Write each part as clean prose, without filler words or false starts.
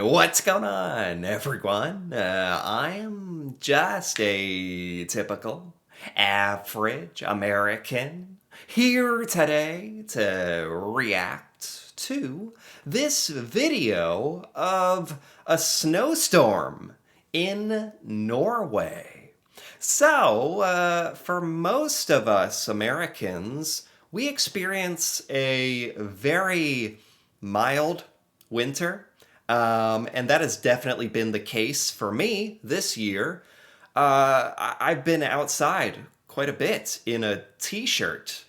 What's going on, everyone? I am just a typical, average American here today to react to this video of a snowstorm in Norway. So, for most of us Americans, we experience a very mild winter. And that has definitely been the case for me this year. I've been outside quite a bit in a t-shirt,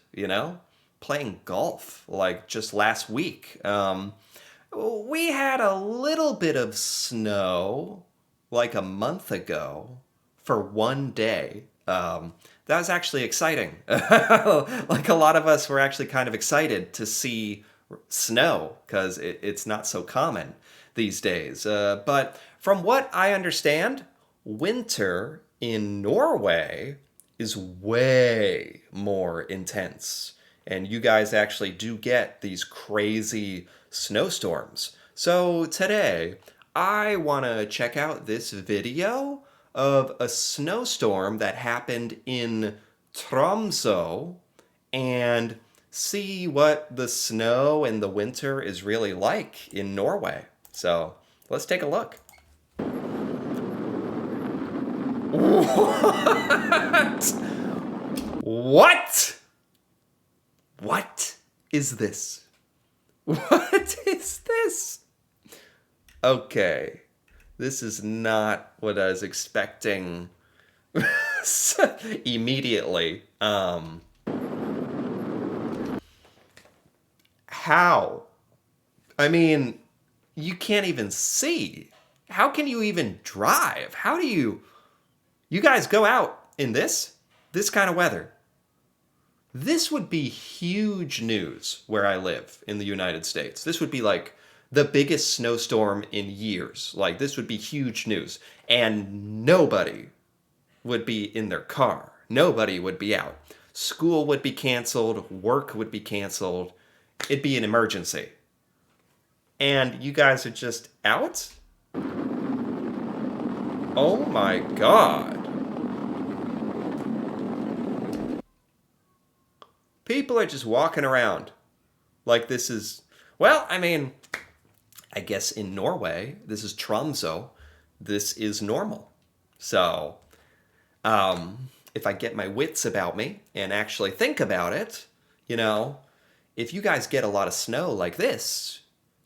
playing golf like just last week. We had a little bit of snow like a month ago for one day. That was actually exciting. Like a lot of us were actually kind of excited to see snow because it's not so common these days. But from what I understand, winter in Norway is way more intense. And you guys actually do get these crazy snowstorms. So today, I want to check out this video of a snowstorm that happened in Tromsø and see what the snow and the winter is really like in Norway. So let's take a look. What? What? What is this? What is this? Okay, this is not what I was expecting immediately. How? I mean, you can't even see. How can you even drive? How do you guys go out in this kind of weather? This would be huge news where I live in the United States. This would be like the biggest snowstorm in years. Like, this would be huge news. And nobody would be in their car. Nobody would be out. School would be canceled. Work would be canceled. It'd be an emergency. And you guys are just out? Oh my God. People are just walking around like this is, well, I mean, I guess in Norway, this is Tromsø, this is normal. So, if I get my wits about me and actually think about it, if you guys get a lot of snow like this,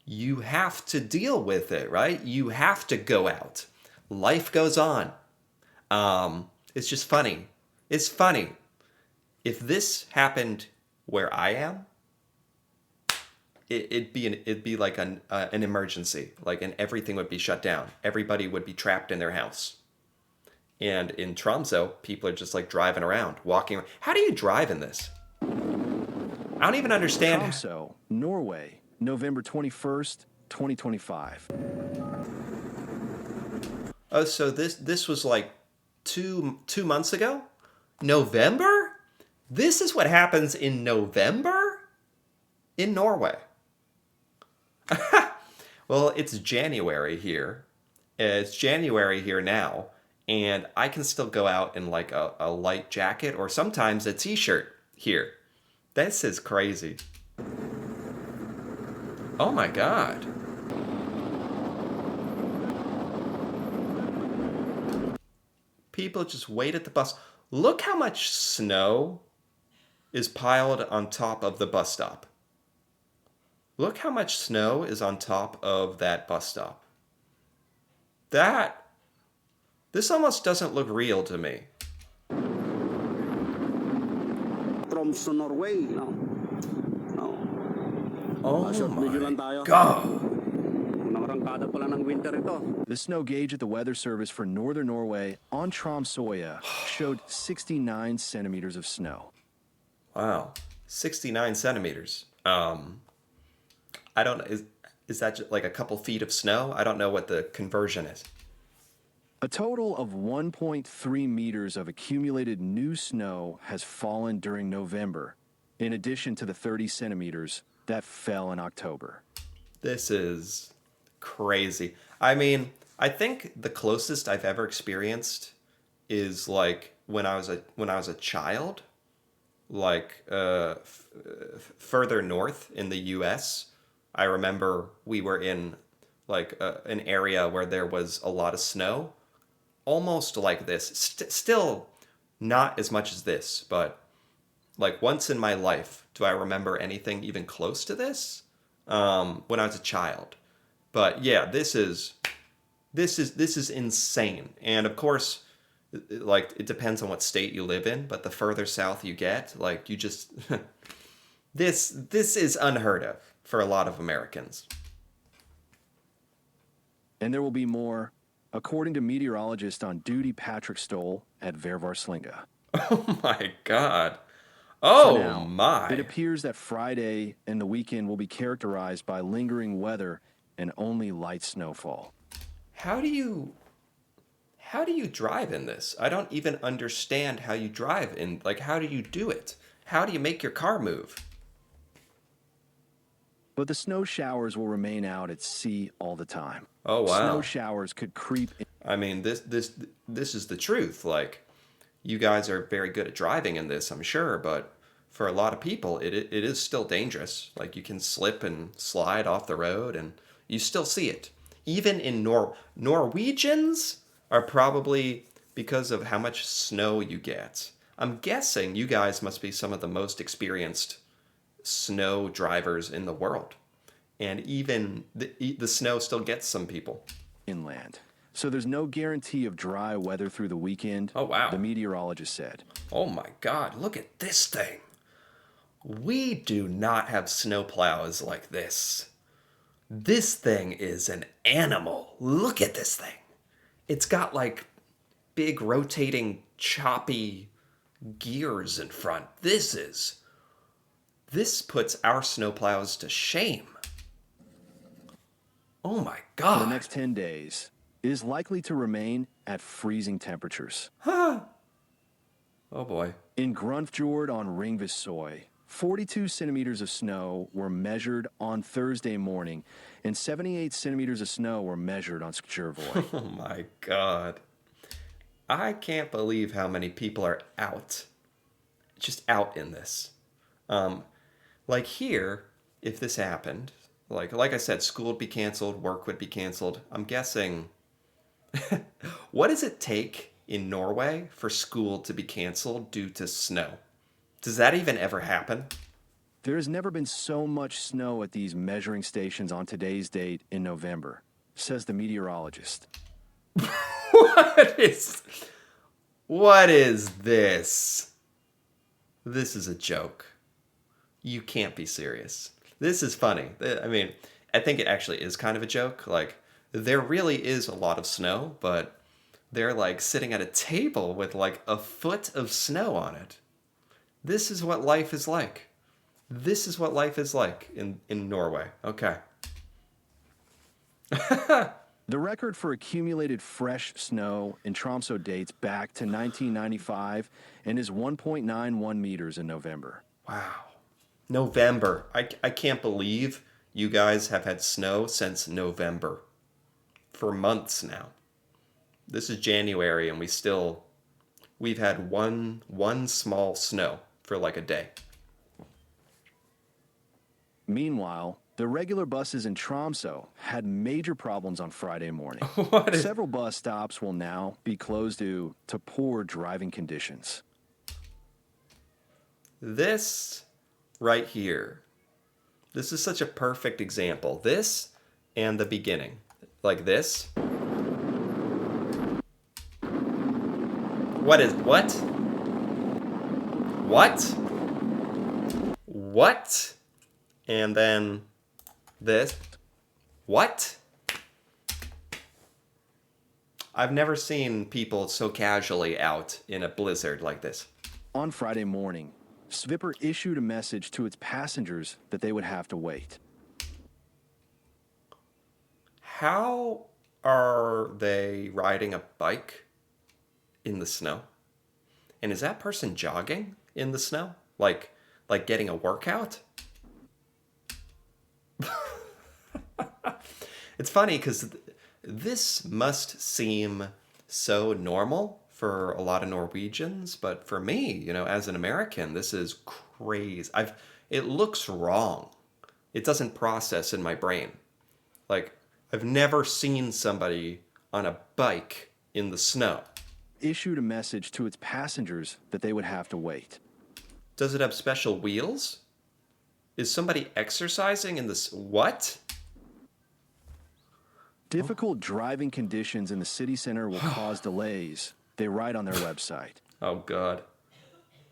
you have to deal with it, right? You have to go out. Life goes on. It's just funny. It's funny. If this happened where I am, it'd be like an emergency, and everything would be shut down. Everybody would be trapped in their house. And in Tromsø, people are just like driving around, walking around. How do you drive in this? I don't even understand. Tromsø, Norway, November 21st, 2025. Oh, so this was like two months ago? November? This is what happens in November? In Norway. Well, it's January here. It's January here now, and I can still go out in like a light jacket or sometimes a t-shirt here. This is crazy. Oh my God. People just wait at the bus. Look how much snow is piled on top of the bus stop. Look how much snow is on top of that bus stop. This almost doesn't look real to me. Tromsø, Norway, no. No. Oh Video lang my tayo. God. Unang rangkada pala ng winter ito. The snow gauge at the Weather Service for northern Norway on Tromsøya showed 69 centimeters of snow. Wow. 69 centimeters. I don't know. Is that just like a couple feet of snow? I don't know what the conversion is. A total of 1.3 meters of accumulated new snow has fallen during November, in addition to the 30 centimeters that fell in October. This is crazy. I mean, I think the closest I've ever experienced is like when I was a child, like further north in the U.S. I remember we were in like an area where there was a lot of snow, almost like this. Still not as much as this, but like once in my life do I remember anything even close to this. When I was a child. But yeah, this is insane. And of course, like it depends on what state you live in, but the further south you get, like you just this is unheard of for a lot of Americans. And there will be more, according to meteorologist on duty Patrick Stoll at Vervarslinga. Oh my god. For Oh now, my. it appears that Friday and the weekend will be characterized by lingering weather and only light snowfall. How do you drive in this? I don't even understand how you drive in, like how do you do it? How do you make your car move? But the snow showers will remain out at sea all the time. Oh wow. Snow showers could creep in. I mean, this is the truth. Like, you guys are very good at driving in this, I'm sure, but for a lot of people, it is still dangerous. Like, you can slip and slide off the road, and you still see it. Even in Norwegians are probably because of how much snow you get. I'm guessing you guys must be some of the most experienced snow drivers in the world. And even the snow still gets some people. Inland. So there's no guarantee of dry weather through the weekend. Oh, wow. The meteorologist said. Oh my God, look at this thing. We do not have snowplows like this. This thing is an animal. Look at this thing. It's got like big rotating choppy gears in front. This puts our snowplows to shame. Oh my God. For the next 10 days, it is likely to remain at freezing temperatures. Oh boy. In Grunfjord on Ringvissoy, 42 centimeters of snow were measured on Thursday morning, and 78 centimeters of snow were measured on Skjervoy. Oh my God. I can't believe how many people are just out in this. Like here, if this happened, like I said, school would be canceled, work would be canceled. I'm guessing, what does it take in Norway for school to be canceled due to snow? Does that even ever happen? There has never been so much snow at these measuring stations on today's date in November, says the meteorologist. What is this? This is a joke. You can't be serious. This is funny. I mean, I think it actually is kind of a joke. Like, there really is a lot of snow, but they're like sitting at a table with like a foot of snow on it. This is what life is like. This is what life is like in Norway. Okay. The record for accumulated fresh snow in Tromsø dates back to 1995 and is 1.91 meters in November. Wow. November. I can't believe you guys have had snow since November. For months now. This is January and we've had one small snow for like a day. Meanwhile, the regular buses in Tromsø had major problems on Friday morning. Several bus stops will now be closed due to poor driving conditions. This right here, this is such a perfect example. This and the beginning. Like this. What? What? And then this. What? I've never seen people so casually out in a blizzard like this. On Friday morning, Svipper issued a message to its passengers that they would have to wait. How are they riding a bike in the snow? And is that person jogging in the snow? Like getting a workout? It's funny because this must seem so normal for a lot of Norwegians, but for me, as an American, this is crazy. It looks wrong. It doesn't process in my brain. Like, I've never seen somebody on a bike in the snow. Issued a message to its passengers that they would have to wait. Does it have special wheels? Is somebody exercising in this? What? Difficult driving conditions in the city center will cause delays, they write on their website. Oh, God.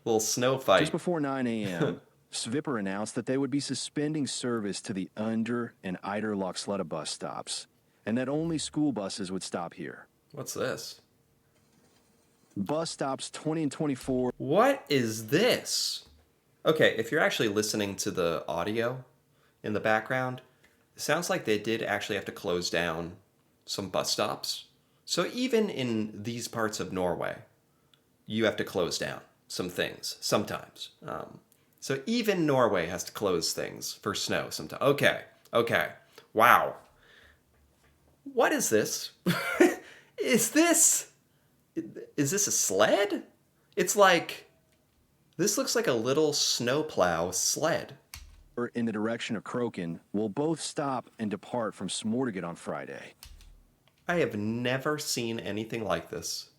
Little snow fight. Just before 9 a.m., Svipper announced that they would be suspending service to the Under and Eider Loksletta bus stops, and that only school buses would stop here. What's this? Bus stops 20 and 24. What is this? Okay, if you're actually listening to the audio in the background, it sounds like they did actually have to close down some bus stops. So even in these parts of Norway, you have to close down some things sometimes. So even Norway has to close things for snow sometimes. Okay. Wow. What is this? Is this a sled? It's like, this looks like a little snowplow sled. In the direction of Kroken will both stop and depart from Smorgasbord on Friday. I have never seen anything like this.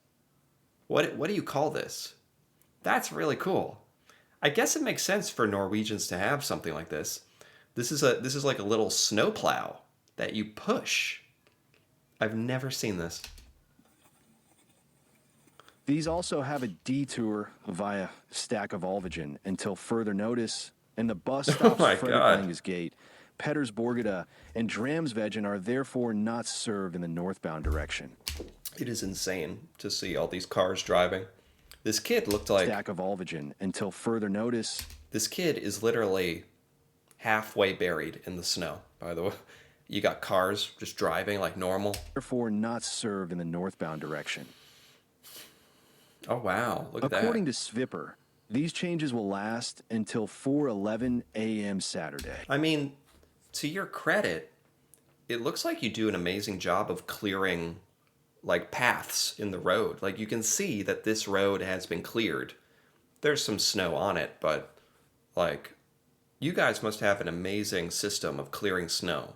What do you call this? That's really cool. I guess it makes sense for Norwegians to have something like this. This is like a little snowplow that you push. I've never seen this. These also have a detour via Stack of Alvagen until further notice, and the bus stops Fredrik Gate, Petersborgada, and Dramsvegen are therefore not served in the northbound direction. It is insane to see all these cars driving. This kid looked like... Stack of Alvagen until further notice. This kid is literally halfway buried in the snow, by the way. You got cars just driving like normal. Therefore not served in the northbound direction. Oh, wow. Look at that. According to Svipper, these changes will last until 4:11 a.m. Saturday. I mean, to your credit, it looks like you do an amazing job of clearing, like, paths in the road. Like, you can see that this road has been cleared. There's some snow on it, but, like, you guys must have an amazing system of clearing snow.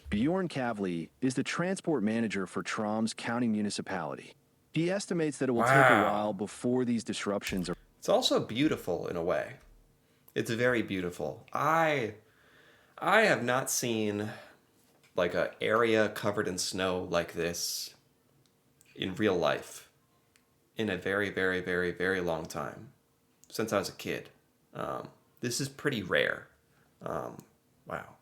Bjorn Kavli is the transport manager for Troms County Municipality. He estimates that it will take a while before these disruptions are... It's also beautiful in a way. It's very beautiful. I have not seen like an area covered in snow like this in real life in a very, very, very, very long time. Since I was a kid. This is pretty rare. Wow.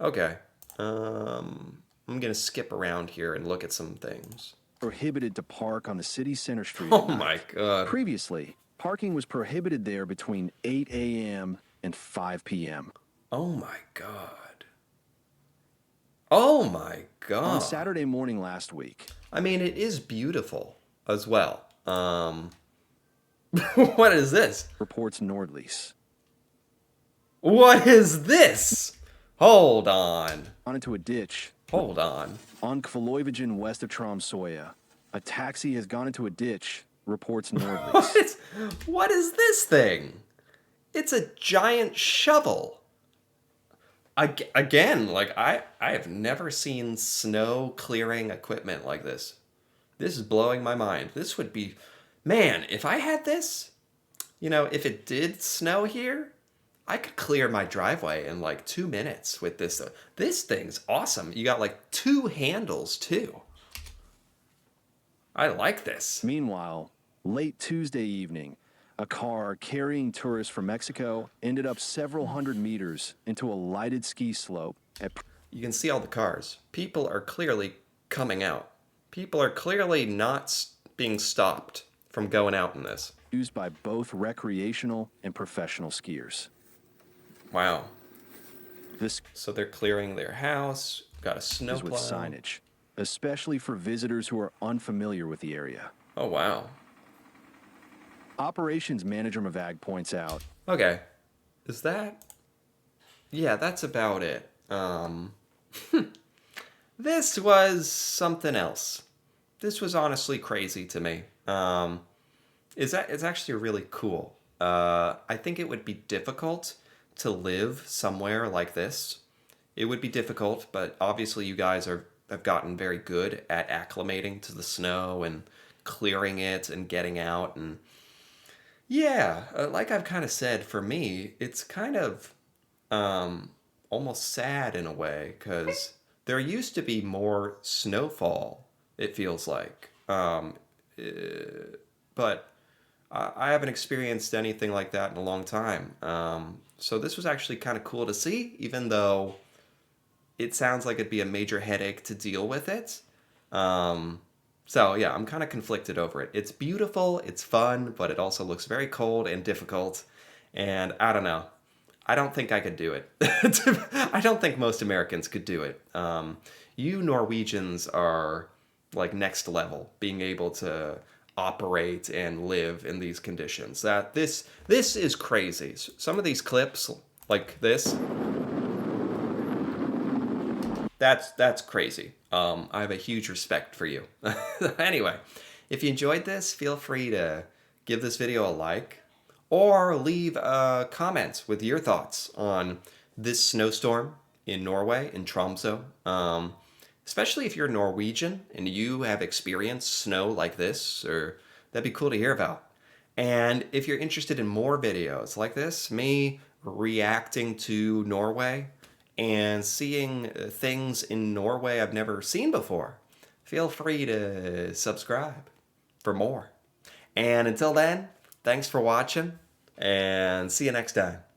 Okay. I'm going to skip around here and look at some things. Prohibited to park on the city center street. Oh my God. Previously, parking was prohibited there between 8 a.m. and 5 p.m. Oh my God. Oh my God. On Saturday morning last week. I mean, it is beautiful as well. What is this? Reports Nordlys. What is this? Hold on. On into a ditch. Hold on. On Kvalovegen west of Tromsøya, a taxi has gone into a ditch, reports Nordlys. What is this thing? It's a giant shovel. Again, like I have never seen snow clearing equipment like this. This is blowing my mind. This would be, man, if I had this, if it did snow here, I could clear my driveway in like 2 minutes with this. This thing's awesome. You got like 2 handles too. I like this. Meanwhile, late Tuesday evening, a car carrying tourists from Mexico ended up several hundred meters into a lighted ski slope. You can see all the cars. People are clearly coming out. People are clearly not being stopped from going out in this. Used by both recreational and professional skiers. Wow. This So they're clearing their house, got a snowplow. With signage, especially for visitors who are unfamiliar with the area. Oh, wow. Operations manager Mavag points out. Okay. Is that yeah, that's about it. This was something else. This was honestly crazy to me. It's actually really cool. I think it would be difficult to live somewhere like this. It would be difficult, but obviously you guys have gotten very good at acclimating to the snow and clearing it and getting out. And yeah, like I've kind of said, for me, it's kind of um, almost sad in a way because there used to be more snowfall. It feels like, but I haven't experienced anything like that in a long time. So this was actually kind of cool to see, even though it sounds like it'd be a major headache to deal with it. Um, so yeah, I'm kind of conflicted over it. It's beautiful, it's fun, but it also looks very cold and difficult. And I don't know. I don't think I could do it. I don't think most Americans could do it. You Norwegians are like next level, being able to operate and live in these conditions. That this is crazy. Some of these clips, like this, that's crazy. I have a huge respect for you. Anyway, if you enjoyed this, feel free to give this video a like or leave a comment with your thoughts on this snowstorm in Norway, in Tromsø. Especially if you're Norwegian and you have experienced snow like this, or that'd be cool to hear about. And if you're interested in more videos like this, me reacting to Norway and seeing things in Norway I've never seen before, feel free to subscribe for more. And until then, thanks for watching and see you next time.